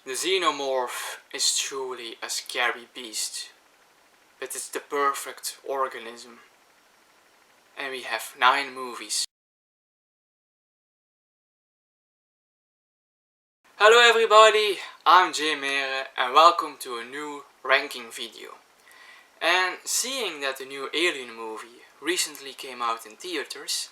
The xenomorph is truly a scary beast, but it's the perfect organism. And we have 9 movies. Hello everybody, I'm Jay Mere and welcome to a new ranking video. And seeing that the new Alien movie recently came out in theaters,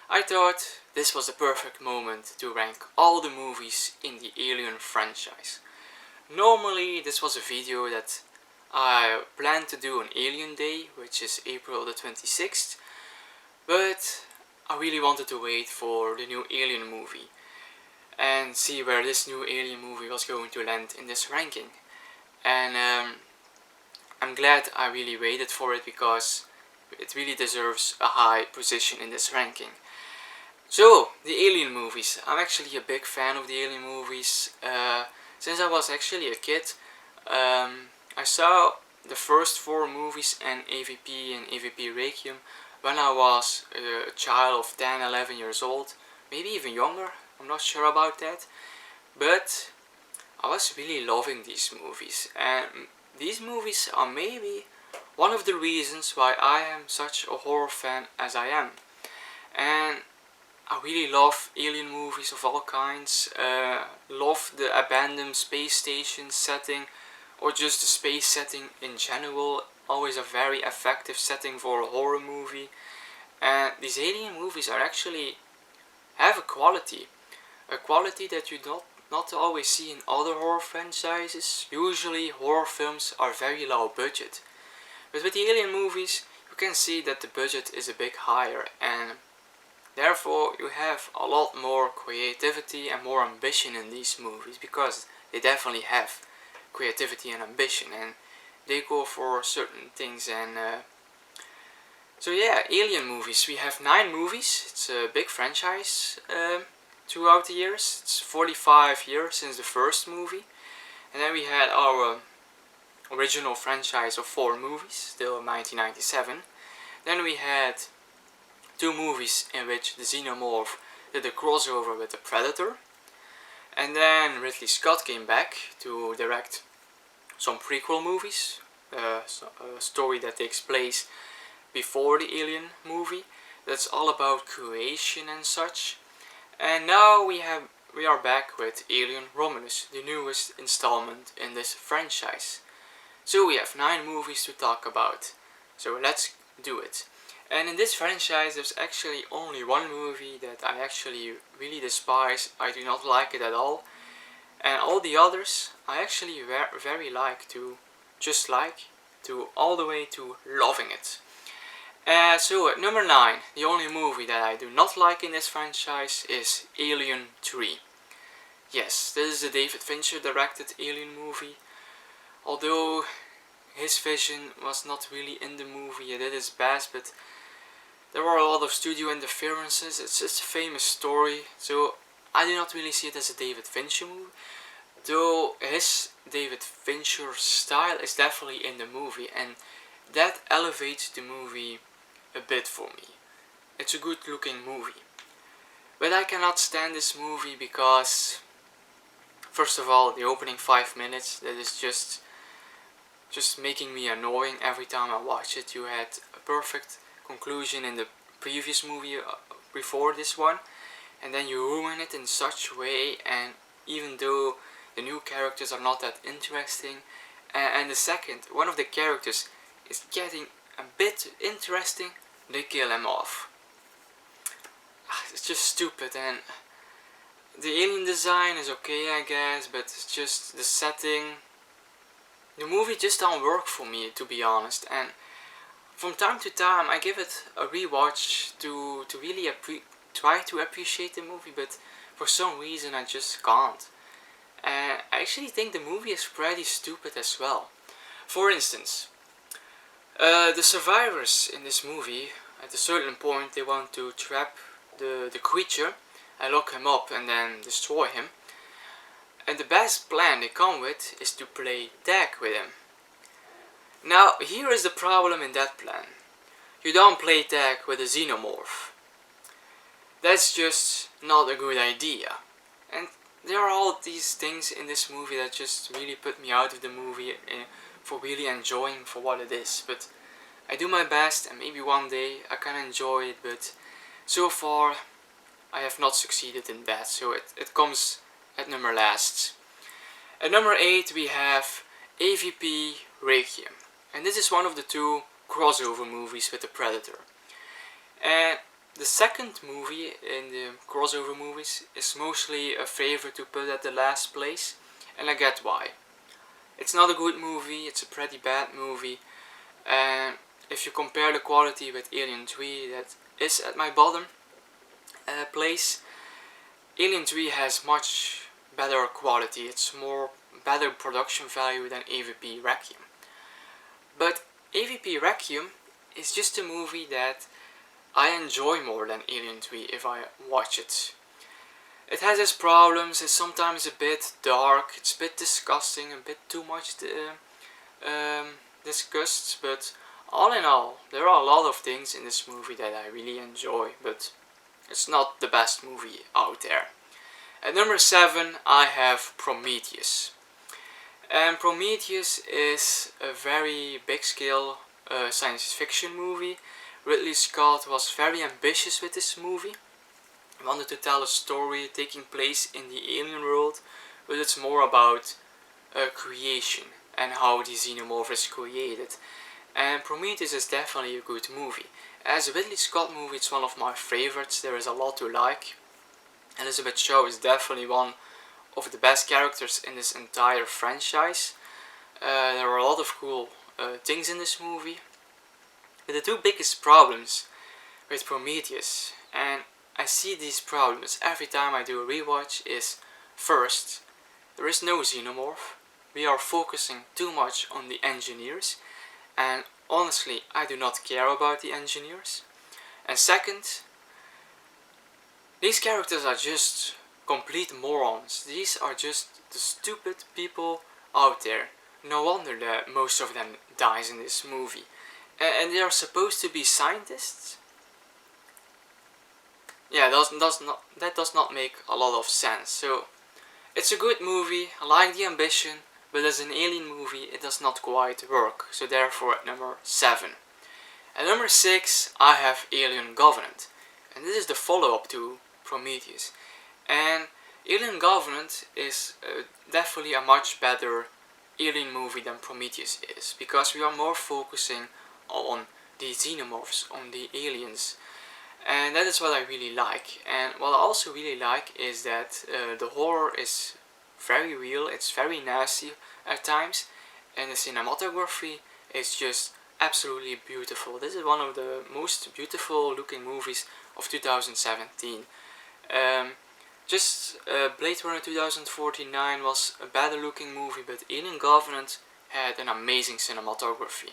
I thought this was the perfect moment to rank all the movies in the Alien franchise. Normally this was a video that I planned to do on Alien Day, which is April the 26th, but I really wanted to wait for the new Alien movie and see where this new Alien movie was going to land in this ranking. And I'm glad I really waited for it because it really deserves a high position in this ranking. So, the Alien movies. I'm actually a big fan of the Alien movies. Since I was actually a kid, I saw the first 4 movies and AVP Requiem when I was a child of 10, 11 years old, maybe even younger, I'm not sure about that. But I was really loving these movies, and these movies are maybe one of the reasons why I am such a horror fan as I am. And I really love alien movies of all kinds, love the abandoned space station setting or just the space setting in general, always a very effective setting for a horror movie. And these alien movies are actually have a quality that you not always see in other horror franchises. Usually horror films are very low budget, but with the alien movies you can see that the budget is a bit higher, and therefore you have a lot more creativity and more ambition in these movies, because they definitely have creativity and ambition and they go for certain things. And so yeah, Alien movies. We have 9 movies. It's a big franchise throughout the years. It's 45 years since the first movie. And then we had our original franchise of 4 movies, still in 1997. Then we had 2 movies in which the Xenomorph did a crossover with the Predator. And then Ridley Scott came back to direct some prequel movies, a story that takes place before the Alien movie, that's all about creation and such. And now we are back with Alien Romulus, the newest installment in this franchise. So we have 9 movies to talk about, so let's do it. And in this franchise there's actually only one movie that I actually really despise. I do not like it at all. And all the others I actually very like, to just like, to all the way to loving it. So at number 9, the only movie that I do not like in this franchise is Alien 3. Yes, this is the David Fincher directed Alien movie. Although his vision was not really in the movie, he did his best, but there were a lot of studio interferences. It's just a famous story, so I do not really see it as a David Fincher movie. Though his David Fincher style is definitely in the movie, and that elevates the movie a bit for me. It's a good looking movie. But I cannot stand this movie because, first of all, the opening 5 minutes, that is just making me annoying every time I watch it. You had a perfect conclusion in the previous movie before this one, and then you ruin it in such a way. And even though the new characters are not that interesting, and the second, one of the characters is getting a bit interesting, they kill him off. It's just stupid. And the alien design is okay, I guess, but it's just the setting. The movie just don't work for me, to be honest. And from time to time I give it a rewatch to really try to appreciate the movie, but for some reason I just can't. And I actually think the movie is pretty stupid as well. For instance, the survivors in this movie, at a certain point they want to trap the creature and lock him up and then destroy him. And the best plan they come with is to play tag with him. Now here is the problem in that plan. You don't play tag with a xenomorph. That's just not a good idea. And there are all these things in this movie that just really put me out of the movie for really enjoying for what it is. But I do my best, and maybe one day I can enjoy it, but so far I have not succeeded in that, so it comes at number last. At number 8 we have AVP Requiem, and this is one of the two crossover movies with the Predator. And the second movie in the crossover movies is mostly a favorite to put at the last place, and I get why. It's not a good movie, it's a pretty bad movie, and if you compare the quality with Alien 3 that is at my bottom place, Alien 3 has much better quality, it's more better production value than AVP Requiem. But AVP Requiem is just a movie that I enjoy more than Alien 3 if I watch it. It has its problems, it's sometimes a bit dark, it's a bit disgusting, a bit too much discussed, but all in all, there are a lot of things in this movie that I really enjoy, but it's not the best movie out there. At number 7 I have Prometheus. And Prometheus is a very big scale science fiction movie. Ridley Scott was very ambitious with this movie. He wanted to tell a story taking place in the alien world, but it's more about creation and how the xenomorph is created. And Prometheus is definitely a good movie. As a Ridley Scott movie, it's one of my favorites. There is a lot to like. Elizabeth Shaw is definitely one of the best characters in this entire franchise. There are a lot of cool things in this movie. But the two biggest problems with Prometheus, and I see these problems every time I do a rewatch, is first, there is no xenomorph. We are focusing too much on the engineers, and honestly I do not care about the engineers. And second, these characters are just complete morons. These are just the stupid people out there. No wonder that most of them dies in this movie. And they are supposed to be scientists? Yeah, that does not make a lot of sense. So, it's a good movie, I like the ambition, but as an alien movie it does not quite work. So therefore at number 7. At number 6 I have Alien Covenant. And this is the follow-up to Prometheus. And Alien Covenant is definitely a much better alien movie than Prometheus is, because we are more focusing on the xenomorphs, on the aliens, and that is what I really like. And what I also really like is that the horror is very real, it's very nasty at times, and the cinematography is just absolutely beautiful. This is one of the most beautiful looking movies of 2017. Blade Runner 2049 was a better looking movie, but Alien Covenant had an amazing cinematography.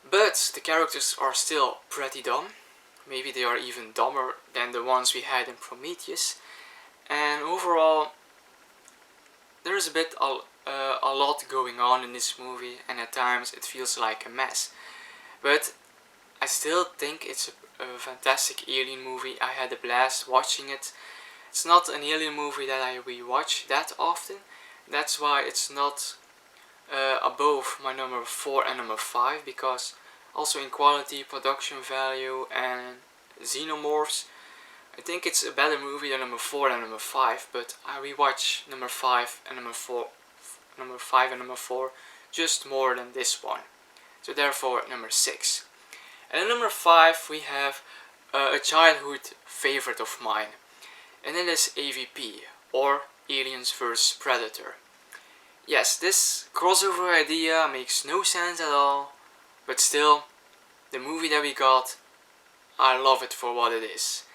But the characters are still pretty dumb. Maybe they are even dumber than the ones we had in Prometheus. And overall, there is a lot going on in this movie, and at times it feels like a mess. But I still think it's a fantastic alien movie. I had a blast watching it. It's not an alien movie that I rewatch that often. That's why it's not above my number 4 and number 5, because also in quality, production value and xenomorphs, I think it's a better movie than number 4 and number 5, but I rewatch number 5 and number 4 just more than this one. So therefore number 6. And at number 5 we have a childhood favorite of mine, and it is AVP, or Aliens vs Predator. Yes, this crossover idea makes no sense at all, but still, the movie that we got, I love it for what it is.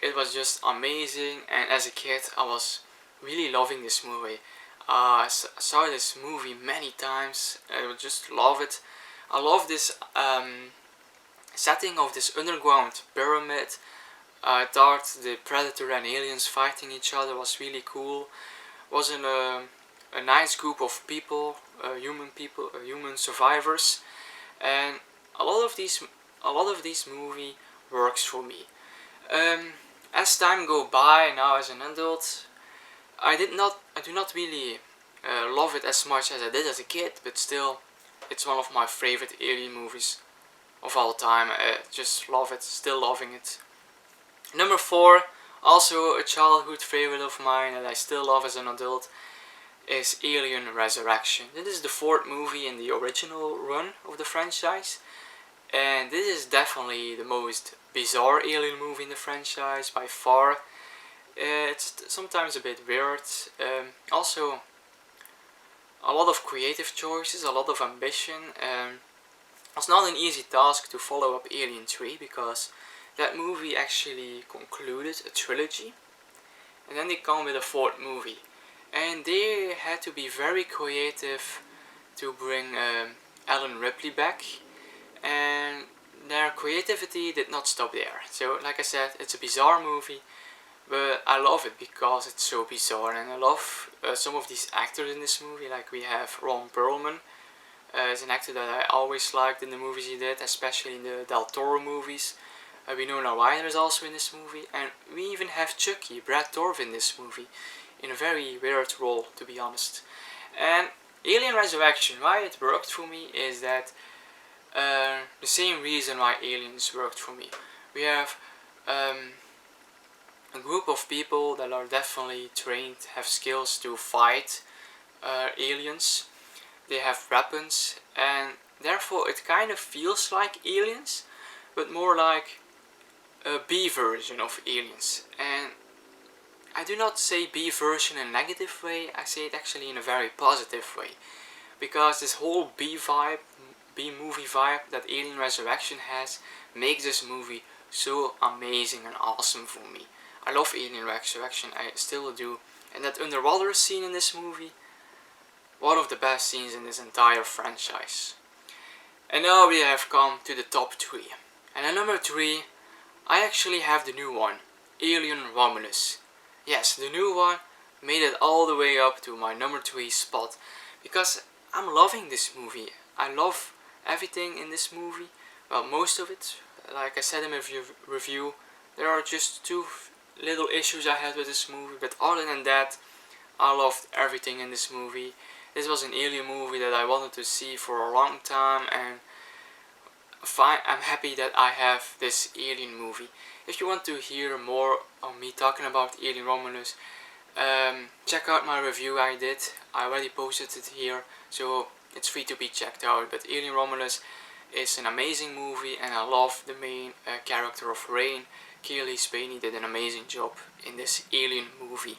It was just amazing, and as a kid I was really loving this movie. I saw this movie many times, I would just love it. I love this setting of this underground pyramid. I thought the Predator and aliens fighting each other was really cool. Was a nice group of people, human survivors, and a lot of these movie works for me. As time go by, now as an adult, I do not really love it as much as I did as a kid, but still, it's one of my favorite Alien movies of all time. I just love it, still loving it. Number 4, also a childhood favorite of mine that I still love as an adult, is Alien Resurrection. This is the 4th movie in the original run of the franchise, and this is definitely the most bizarre Alien movie in the franchise by far. It's sometimes a bit weird. Also, a lot of creative choices, a lot of ambition. It's not an easy task to follow up Alien 3 because that movie actually concluded a trilogy, and then they come with a 4th movie. And they had to be very creative to bring Alan Ripley back, and their creativity did not stop there. So, like I said, it's a bizarre movie, but I love it because it's so bizarre, and I love some of these actors in this movie. Like we have Ron Perlman, is an actor that I always liked in the movies he did, especially in the Del Toro movies. Winona Ryder is also in this movie, and we even have Chucky, Brad Dourif, in this movie, in a very weird role, to be honest. And Alien Resurrection, why it worked for me is that the same reason why Aliens worked for me. We have a group of people that are definitely trained, have skills to fight aliens. They have weapons, and therefore it kind of feels like Aliens, but more like a B version of Aliens. And I do not say B version in a negative way, I say it actually in a very positive way. Because this whole B movie vibe that Alien Resurrection has makes this movie so amazing and awesome for me. I love Alien Resurrection, I still do. And that underwater scene in this movie, one of the best scenes in this entire franchise. And now we have come to the top 3. And at number 3, I actually have the new one, Alien Romulus. Yes, the new one made it all the way up to my number 3 spot, because I'm loving this movie. I love everything in this movie, well, most of it. Like I said in my review, there are just 2 little issues I had with this movie, but other than that, I loved everything in this movie. This was an Alien movie that I wanted to see for a long time, and I'm happy that I have this Alien movie. If you want to hear more of me talking about Alien Romulus, check out my review I did. I already posted it here, so it's free to be checked out. But Alien Romulus is an amazing movie, and I love the main character of Rain. Keely Spaney did an amazing job in this Alien movie.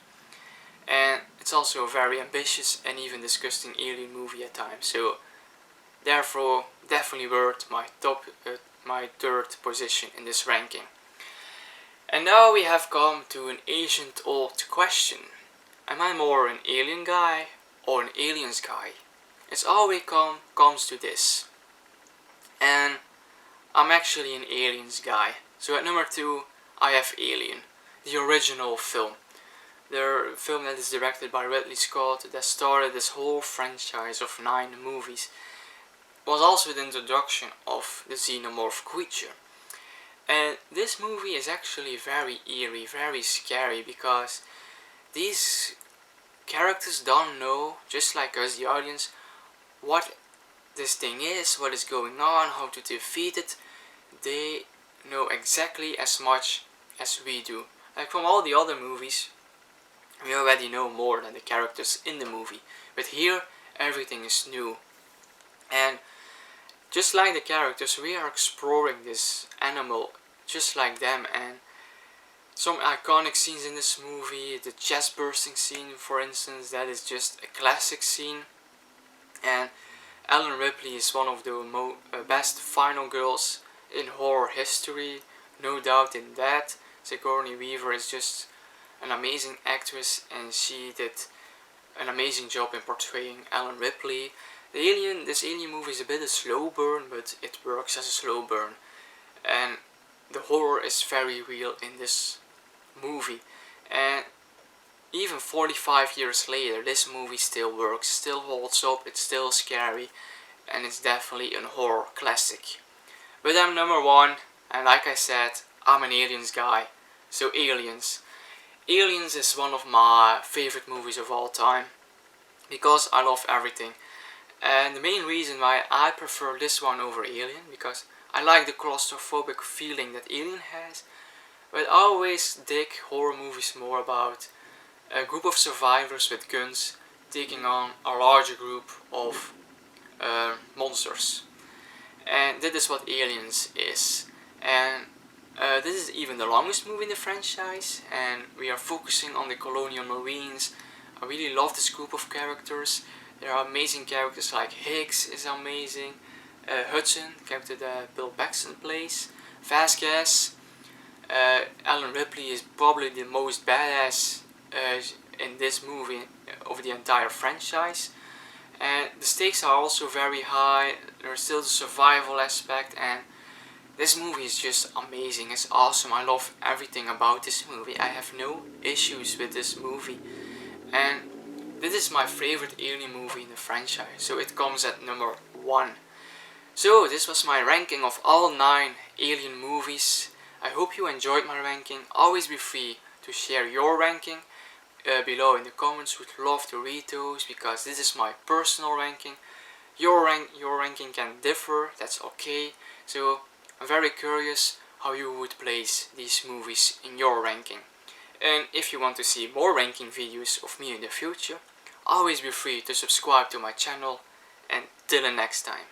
And it's also a very ambitious and even disgusting Alien movie at times, so therefore definitely worth my my 3rd position in this ranking. And now we have come to an ancient old question. Am I more an Alien guy or an Aliens guy? It's always comes to this. And I'm actually an Aliens guy. So at number 2, I have Alien, the original film. The film that is directed by Ridley Scott, that started this whole franchise of 9 movies, was also the introduction of the xenomorph creature. And this movie is actually very eerie, very scary, because these characters don't know, just like us the audience, what this thing is, what is going on, how to defeat it. They know exactly as much as we do. Like from all the other movies, we already know more than the characters in the movie, but here everything is new. And just like the characters, we are exploring this animal just like them, and some iconic scenes in this movie, the chest bursting scene for instance, that is just a classic scene. And Ellen Ripley is one of the best final girls in horror history, no doubt in that. Sigourney Weaver is just an amazing actress, and she did an amazing job in portraying Ellen Ripley. This Alien movie is a bit of a slow burn, but it works as a slow burn. And the horror is very real in this movie. And even 45 years later, this movie still works, still holds up, it's still scary, and it's definitely a horror classic. But I'm number 1, and like I said, I'm an Aliens guy. So Aliens. Aliens is one of my favorite movies of all time because I love everything. And the main reason why I prefer this one over Alien, because I like the claustrophobic feeling that Alien has, but I always dig horror movies more about a group of survivors with guns taking on a larger group of monsters. And that is what Aliens is. And this is even the longest movie in the franchise, and we are focusing on the colonial marines. I really love this group of characters. There are amazing characters like Higgs is amazing, Hudson, the character that Bill Paxton plays, Vasquez, Alan Ripley is probably the most badass in this movie of the entire franchise. And the stakes are also very high. There's still the survival aspect, and this movie is just amazing. It's awesome. I love everything about this movie. I have no issues with this movie. And this is my favorite Alien movie in the franchise, so it comes at number 1. So this was my ranking of all 9 Alien movies. I hope you enjoyed my ranking. Always be free to share your ranking below in the comments. Would love to read those because this is my personal ranking. Your ranking can differ, that's okay. So I'm very curious how you would place these movies in your ranking. And if you want to see more ranking videos of me in the future, always be free to subscribe to my channel, and till the next time.